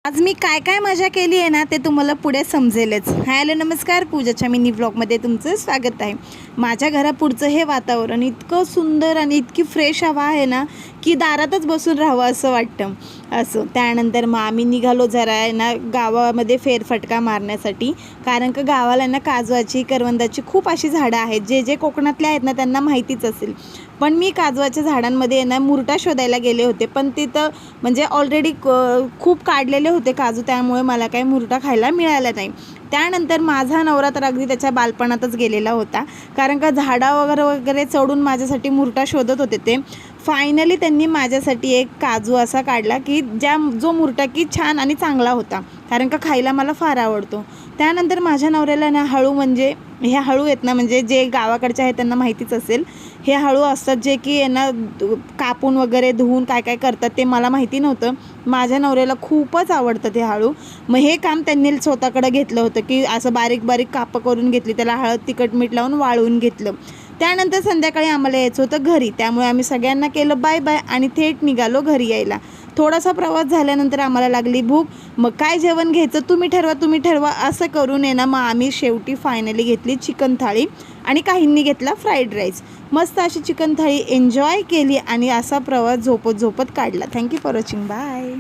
आज मी काय काय मजा केली आहे ना ते तुम्हाला पुढे समजेलच. हॅलो नमस्कार, पूजाच्या मिनी व्लॉगमध्ये तुमचं स्वागत आहे. माझ्या घरापुढचं हे वातावरण इतकं सुंदर आणि इतकी फ्रेश हवा आहे ना की दारातच बसून राहावं असं वाटतं. त्यानंतर मग आम्ही निघालो जरा आहे ना गावामध्ये फेरफटका मारण्यासाठी. कारण का गावाला ना काजवाची, करवंदाची खूप अशी झाडं आहेत. जे कोकणातले आहेत ना त्यांना माहितीच असेल. पण मी काजवाच्या झाडांमध्ये ना मुरटा शोधायला गेले होते, पण तिथं म्हणजे ऑलरेडी खूप काढलेले होते काजू, त्यामुळे मला काही मुरटा खायला मिळाला नाही. त्यानंतर माझा नवरा तर अगदी त्याच्या बालपणातच गेलेला होता, कारण का झाडा वगैरे चढून माझ्यासाठी मुरटा शोधत होते ते. फायनली त्यांनी माझ्यासाठी एक काजू असा काढला की जो मुरटा की छान आणि चांगला होता, कारण का खायला मला फार आवडतो. त्यानंतर माझ्या नवऱ्याला ना हळू, म्हणजे हे हळू आहेत ना, म्हणजे जे गावाकडचे आहेत त्यांना माहितीच असेल, हे हळू असतात जे की यांना कापून वगैरे धुवून काय काय करतात ते मला माहिती नव्हतं. माझ्या नवऱ्याला खूपच आवडतं ते हळू. मग हे काम त्यांनी स्वतःकडे घेतलं होतं की असं बारीक बारीक कापं करून घेतली, त्याला हळद तिखट मीठ लावून वाळवून घेतलं. त्यानंतर संध्याकाळी आम्हाला यायचं होतं घरी, त्यामुळे आम्ही सगळ्यांना केलं बाय बाय आणि थेट निघालो घरी यायला. थोडासा प्रवास झाल्यानंतर आम्हाला लागली भूक. मग काय जेवण घ्यायचं तुम्ही ठरवा असं करून आहे ना मग आम्ही शेवटी फायनली घेतली चिकन थाळी आणि काहींनी घेतला फ्राईड राईस. मस्त अशी चिकन थाळी एन्जॉय केली आणि असा प्रवास झोपत काढला. Thank you for watching, bye.